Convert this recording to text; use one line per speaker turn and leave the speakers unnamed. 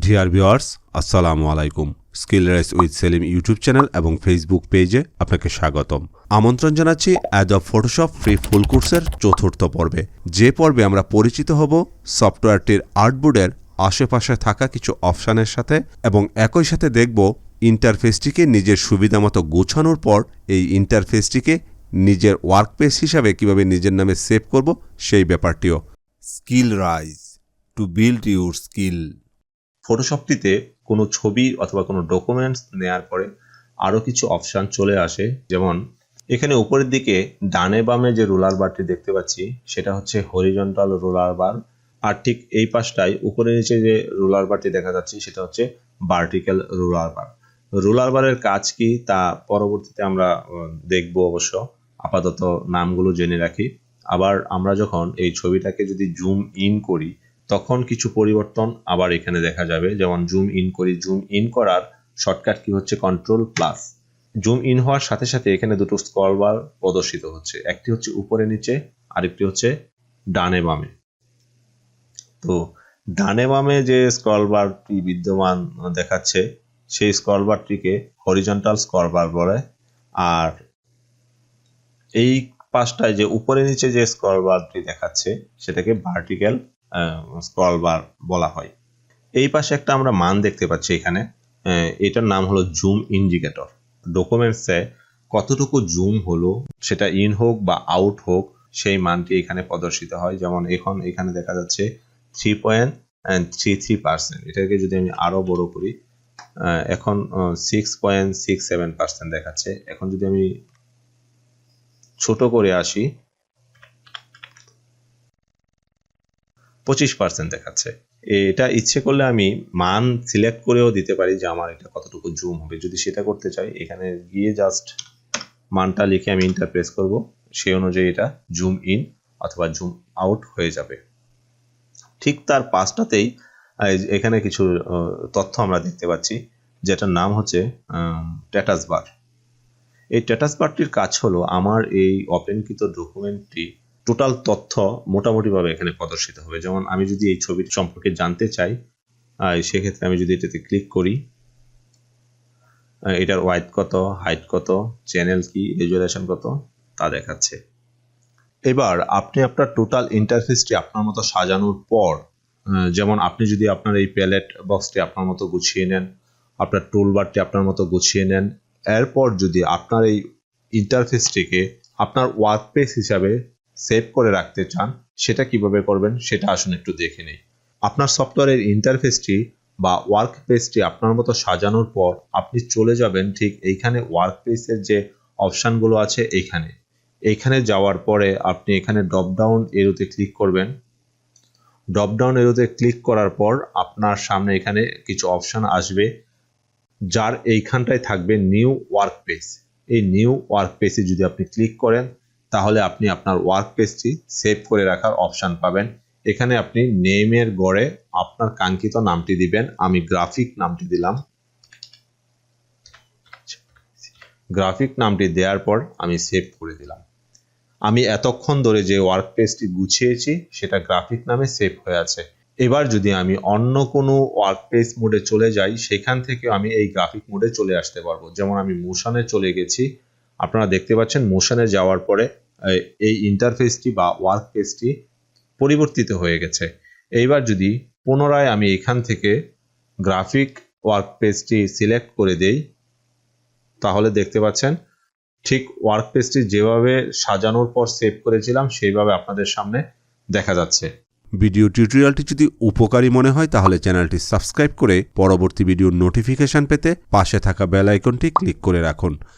Deer viewers, আসসালামু আলাইকুম। Skill rise with Selim YouTube channel এবং ফেসবুক পেজে আপনাকে স্বাগতম। আমন্ত্রণ জানাচ্ছি অ্যাডব ফটোশপ ফ্রি ফুল কোর্সের চতুর্থ পর্বে। যে পর্বে আমরা পরিচিত হব সফটওয়্যারটির আর্টবোর্ডের আশেপাশে থাকা কিছু অপশানের সাথে এবং একই সাথে দেখব ইন্টারফেসটিকে নিজের সুবিধামতো গোছানোর পর এই ইন্টারফেসটিকে নিজের ওয়ার্কপেস হিসাবে কিভাবে নিজের নামে সেভ করব সেই ব্যাপারটিও। Skill rise to build your skill. ফটোশপটিতে কোনো ছবি অথবা কোনো ডকুমেন্টস নেয়ার পরে আরও কিছু অপশান চলে আসে, যেমন এখানে উপরের দিকে ডানে বামে যে রোলার বারটি দেখতে পাচ্ছি সেটা হচ্ছে হরিজন্টাল রোলার বার, আর ঠিক এই পাশটায় উপরে নিচে যে রোলার বারটি দেখা যাচ্ছে সেটা হচ্ছে ভার্টিক্যাল রোলার বার। রোলার বারের কাজ কি তা পরবর্তীতে আমরা দেখব, অবশ্য আপাতত নামগুলো জেনে রাখি। আবার আমরা যখন এই ছবিটাকে যদি জুম ইন করি তখন কিছু পরিবর্তন আবার এখানে দেখা যাবে, যেমন জুম ইন করি, জুম ইন করার শর্টকাট কি হচ্ছে কন্ট্রোল প্লাস। জুম ইন হওয়ার সাথে সাথে এখানে দুটো স্ক্রল বার প্রদর্শিত হচ্ছে, একটি হচ্ছে উপরে নিচে, আরেকটি হচ্ছে ডানে বামে। তো ডানে বামে যে স্ক্রল বারটি বিদ্যমান দেখাচ্ছে সেই স্ক্রল বারটিকে হরিজন্টাল স্ক্রল বার বলে, আর এই পাশটায় যে উপরে নিচে যে স্ক্রল বারটি দেখাচ্ছে সেটাকে ভার্টিক্যাল স্ক্রল বার বলা হয়। এই পাশে একটা আমরা মান দেখতে পাচ্ছি এখানে, এটার নাম হলো জুম ইন্ডিকেটর। ডকুমেন্টসে কতটুকু জুম হলো, সেটা ইন হোক বা আউট হোক, সেই মানটি এখানে প্রদর্শিত হয়। যেমন এখানে দেখা যাচ্ছে 3.33%। এটাকে যদি আমি আরো বড় করি, এখন 6.67% দেখাচ্ছে। এখন যদি আমি ছোট করে আসি 25% দেখাচ্ছে। এটা ইচ্ছে করলে আমি মান সিলেক্ট করেও দিতে পারি যে আমার এটা কতটুকু জুম হবে। যদি সেটা করতে চাই এখানে গিয়ে জাস্ট মানটা লিখে আমি এন্টার প্রেস করব, সেই অনুযায়ী এটা জুম ইন অথবা জুম আউট হয়ে যাবে। ঠিক তার পাশটাতেই এখানে কিছু তথ্য আমরা দেখতে পাচ্ছি, যেটার নাম হচ্ছে স্ট্যাটাস বার। এই স্ট্যাটাস বারটির কাজ হলো আমার এই ওপেনকৃত ডকুমেন্টটি টোটাল তথ্য মোটামুটিভাবে এখানে প্রদর্শিত হবে। যেমন আমি যদি এই ছবিটি সম্পর্কে জানতে চাই, সেক্ষেত্রে আমি যদি এটাতে ক্লিক করি, এটার ওয়াইড কত, হাইট কত, চ্যানেল কি, রেজুলেশন কত তা দেখাচ্ছে। এবার আপনি আপনার টোটাল ইন্টারফেসটি আপনার মতো সাজানোর পর, যেমন আপনি যদি আপনার এই প্যালেট বক্সটি আপনার মতো গুছিয়ে নেন, আপনার টুলবারটি আপনার মতো গুছিয়ে নেন, এরপর যদি আপনার এই ইন্টারফেসটিকে আপনার ওয়ার্কপেস হিসাবে সেভ করে রাখতে চান, সেটা কিভাবে করবেন সেটা আসুন একটু দেখে নেই। আপনার সফটওয়্যারের ইন্টারফেসটি বা ওয়ার্কপেসটি আপনার মতো সাজানোর পর আপনি চলে যাবেন ঠিক এইখানে ওয়ার্কপেসের যে অপশানগুলো আছে এইখানে যাওয়ার পরে আপনি এখানে ড্রপ ডাউন এরোতে ক্লিক করবেন। ড্রপ ডাউন এরোতে ক্লিক করার পর আপনার সামনে এখানে কিছু অপশান আসবে, যার এইখানটায় থাকবে নিউ ওয়ার্কপেস। এই নিউ ওয়ার্কপেসে যদি আপনি ক্লিক করেন তাহলে আপনি আপনার ওয়ার্কপেসটি সেভ করে রাখার অপশান পাবেন। এখানে আপনি নেমের গড়ে আপনার কাঙ্ক্ষিত নামটি দিবেন। আমি গ্রাফিক নামটি দিলাম। গ্রাফিক নামটি দেওয়ার পর আমি সেভ করে দিলাম। আমি এতক্ষণ ধরে যে ওয়ার্কপেসটি গুছিয়েছি সেটা গ্রাফিক নামে সেভ হয়ে আছে। এবার যদি আমি অন্য কোনো ওয়ার্কপেস মোডে চলে যাই, সেখান থেকে আমি এই গ্রাফিক মোডে চলে আসতে পারবো। যেমন আমি মোশনে চলে গেছি, আপনারা দেখতে পাচ্ছেন মোশনে যাওয়ার পরে এই ইন্টারফেসটি বা ওয়ার্কপেসটি পরিবর্তিত হয়ে গেছে। এইবার যদি পুনরায় আমি এখান থেকে গ্রাফিক ওয়ার্কপেসটি সিলেক্ট করে দেই, তাহলে দেখতে পাচ্ছেন ঠিক ওয়ার্কপেসটি যেভাবে সাজানোর পর সেভ করেছিলাম সেইভাবে আপনাদের সামনে দেখা যাচ্ছে। ভিডিও টিউটোরিয়ালটি যদি উপকারী মনে হয় তাহলে চ্যানেলটি সাবস্ক্রাইব করে পরবর্তী ভিডিওর নোটিফিকেশন পেতে পাশে থাকা বেল আইকনটি ক্লিক করে রাখুন।